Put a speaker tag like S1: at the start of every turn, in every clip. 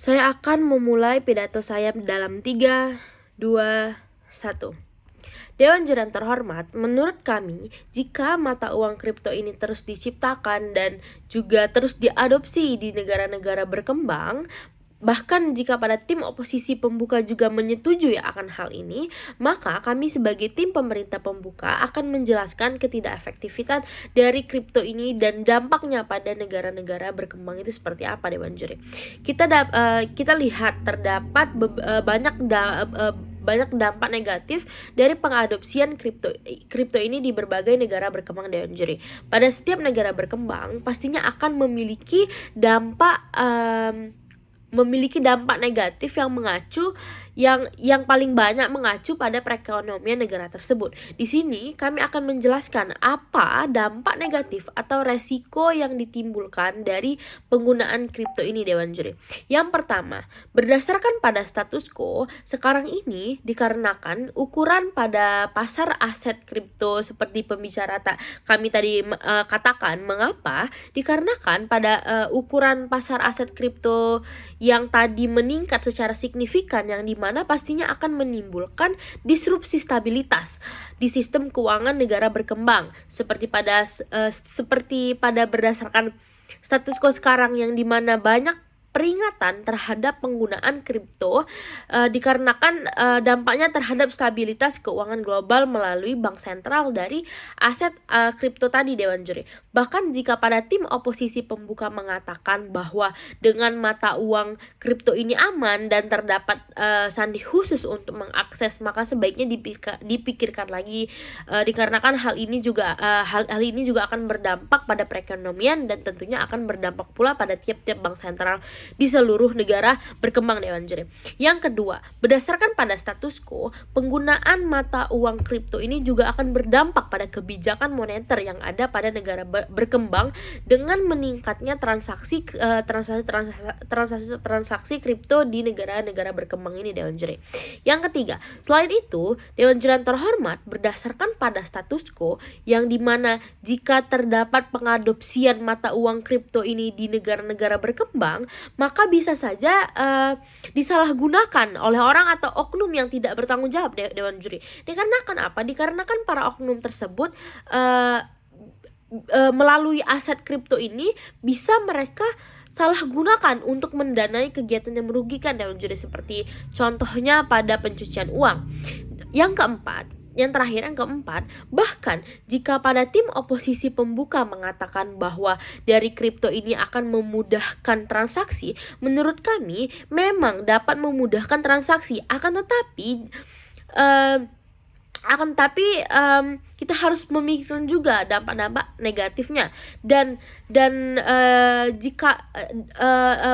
S1: Saya akan memulai pidato saya dalam 3, 2, 1. Dewan Juri yang terhormat, menurut kami, jika mata uang kripto ini terus diciptakan dan juga terus diadopsi di negara-negara berkembang, bahkan jika pada tim oposisi pembuka juga menyetujui akan hal ini, maka kami sebagai tim pemerintah pembuka akan menjelaskan ketidakefektifan dari kripto ini dan dampaknya pada negara-negara berkembang itu seperti apa, Dewan Juri. Kita lihat terdapat banyak dampak negatif dari pengadopsian kripto ini di berbagai negara berkembang, Dewan Juri. Pada setiap negara berkembang pastinya akan memiliki dampak negatif yang paling banyak mengacu pada perekonomian negara tersebut. Di sini kami akan menjelaskan apa dampak negatif atau resiko yang ditimbulkan dari penggunaan kripto ini, Dewan Juri. Yang pertama, berdasarkan pada status quo sekarang ini dikarenakan ukuran pada pasar aset kripto seperti pembicara kami tadi katakan. Mengapa? Dikarenakan pada ukuran pasar aset kripto yang tadi meningkat secara signifikan, yang dimana pastinya akan menimbulkan disrupsi stabilitas di sistem keuangan negara berkembang seperti pada berdasarkan status quo sekarang, yang dimana banyak peringatan terhadap penggunaan kripto dikarenakan dampaknya terhadap stabilitas keuangan global melalui bank sentral dari aset kripto tadi, Dewan Juri. Bahkan jika pada tim oposisi pembuka mengatakan bahwa dengan mata uang kripto ini aman dan terdapat sandi khusus untuk mengakses, maka sebaiknya dipikirkan lagi dikarenakan hal ini juga akan berdampak pada perekonomian dan tentunya akan berdampak pula pada tiap-tiap bank sentral di seluruh negara berkembang, Dewan Juri. Yang kedua, berdasarkan pada status quo, penggunaan mata uang kripto ini juga akan berdampak pada kebijakan moneter yang ada pada negara berkembang dengan meningkatnya transaksi kripto di negara-negara berkembang ini, Dewan Juri. Yang ketiga, selain itu, Dewan Juri yang terhormat, berdasarkan pada status quo yang dimana jika terdapat pengadopsian mata uang kripto ini di negara-negara berkembang, maka bisa saja disalahgunakan oleh orang atau oknum yang tidak bertanggung jawab, Dewan Juri. Dikarenakan apa? Dikarenakan para oknum tersebut melalui aset kripto ini bisa mereka salah gunakan untuk mendanai kegiatan yang merugikan, Dewan Juri, seperti contohnya pada pencucian uang. Yang keempat, bahkan jika pada tim oposisi pembuka mengatakan bahwa dari kripto ini akan memudahkan transaksi, menurut kami memang dapat memudahkan transaksi, akan tetapi kita harus memikirkan juga dampak-dampak negatifnya dan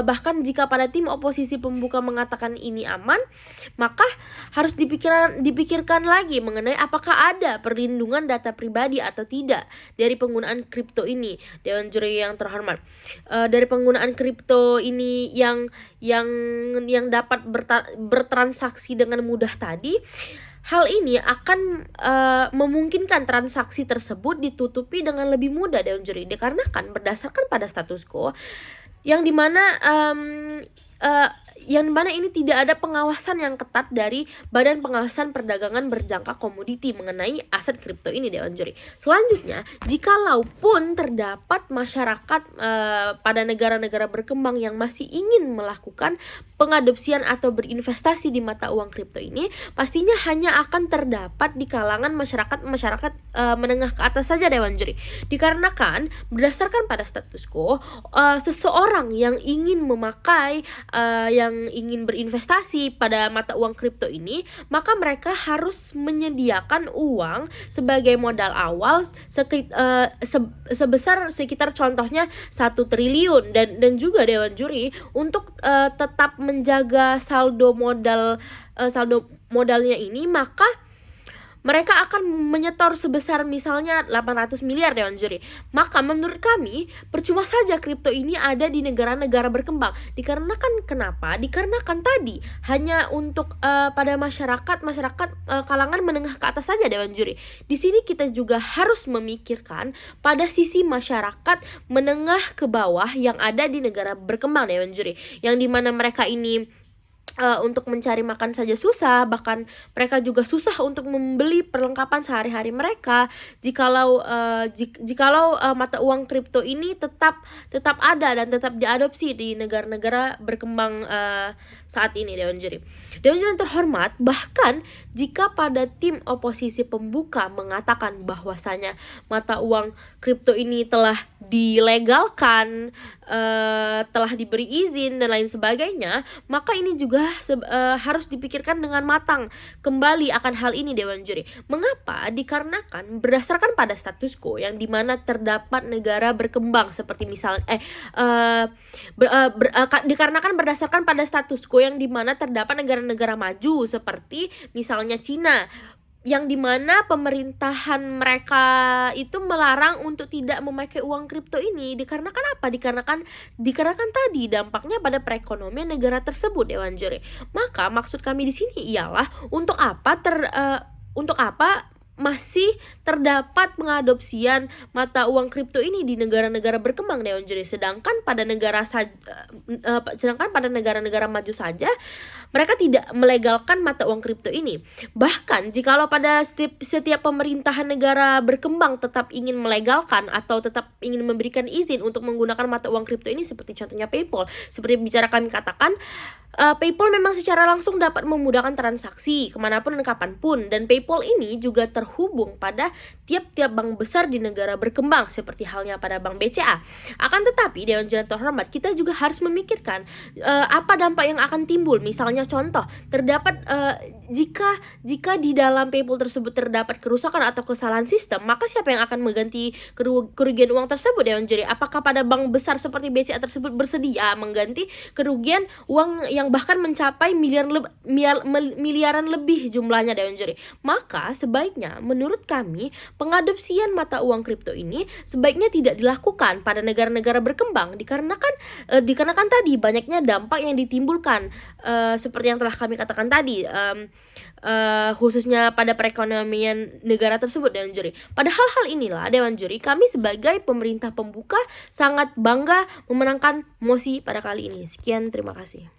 S1: bahkan jika pada tim oposisi pembuka mengatakan ini aman, maka harus dipikirkan lagi mengenai apakah ada perlindungan data pribadi atau tidak dari penggunaan kripto ini, Dewan Juri yang terhormat. Dari penggunaan kripto ini yang dapat bertransaksi dengan mudah tadi, hal ini akan memungkinkan transaksi tersebut ditutupi dengan lebih mudah, Dewan Juri, dikarenakan berdasarkan pada status quo yang dimana ini tidak ada pengawasan yang ketat dari Badan Pengawasan Perdagangan Berjangka Komoditi mengenai aset kripto ini, Dewan Juri. Selanjutnya, jikalau pun terdapat masyarakat pada negara-negara berkembang yang masih ingin melakukan pengadopsian atau berinvestasi di mata uang kripto ini, pastinya hanya akan terdapat di kalangan masyarakat menengah ke atas saja, Dewan Juri. Dikarenakan berdasarkan pada status quo, seseorang yang ingin yang ingin berinvestasi pada mata uang kripto ini, maka mereka harus menyediakan uang sebagai modal awal sebesar sekitar contohnya 1 triliun dan juga, Dewan Juri, untuk tetap menjaga saldo modalnya ini, maka mereka akan menyetor sebesar misalnya 800 miliar Dewan Juri. Maka menurut kami percuma saja kripto ini ada di negara-negara berkembang. Dikarenakan kenapa? Dikarenakan tadi hanya untuk pada masyarakat kalangan menengah ke atas saja Dewan Juri. Di sini kita juga harus memikirkan pada sisi masyarakat menengah ke bawah yang ada di negara berkembang Dewan Juri, yang dimana mereka ini untuk mencari makan saja susah, bahkan mereka juga susah untuk membeli perlengkapan sehari-hari mereka. Jikalau mata uang kripto ini tetap ada dan tetap diadopsi di negara-negara berkembang saat ini Dewan Juri. Dewan Juri yang terhormat, bahkan jika pada tim oposisi pembuka mengatakan bahwasanya mata uang kripto ini telah dilegalkan, telah diberi izin dan lain sebagainya, maka ini juga harus dipikirkan dengan matang kembali akan hal ini Dewan Juri. Mengapa? Dikarenakan berdasarkan pada status quo yang dimana terdapat negara berkembang seperti dikarenakan berdasarkan pada status quo yang dimana terdapat negara-negara maju seperti misalnya Cina, yang dimana pemerintahan mereka itu melarang untuk tidak memakai uang kripto ini. Dikarenakan apa? Dikarenakan tadi dampaknya pada perekonomian negara tersebut Dewan Juri. Maka maksud kami di sini ialah untuk apa masih terdapat pengadopsian mata uang kripto ini di negara-negara berkembang Dewan Juri, sedangkan pada negara-negara maju saja mereka tidak melegalkan mata uang kripto ini. Bahkan jikalau pada setiap pemerintahan negara berkembang tetap ingin melegalkan atau tetap ingin memberikan izin untuk menggunakan mata uang kripto ini, seperti contohnya PayPal, seperti bicara kami katakan, PayPal memang secara langsung dapat memudahkan transaksi kemanapun dan kapanpun, dan PayPal ini juga terhubung pada tiap-tiap bank besar di negara berkembang seperti halnya pada Bank BCA. Akan tetapi Dewan Juri terhormat, kita juga harus memikirkan apa dampak yang akan timbul. Misalnya contoh, terdapat jika di dalam PayPal tersebut terdapat kerusakan atau kesalahan sistem, maka siapa yang akan mengganti kerugian uang tersebut Dewan Juri? Apakah pada bank besar seperti BCA tersebut bersedia mengganti kerugian uang yang bahkan mencapai miliaran lebih jumlahnya Dewan Juri? Maka sebaiknya menurut kami pengadopsian mata uang kripto ini sebaiknya tidak dilakukan pada negara-negara berkembang dikarenakan tadi banyaknya dampak yang ditimbulkan, seperti yang telah kami katakan tadi, khususnya pada perekonomian negara tersebut Dewan Juri. Pada hal-hal inilah Dewan Juri, kami sebagai pemerintah pembuka sangat bangga memenangkan mosi pada kali ini. Sekian, terima kasih.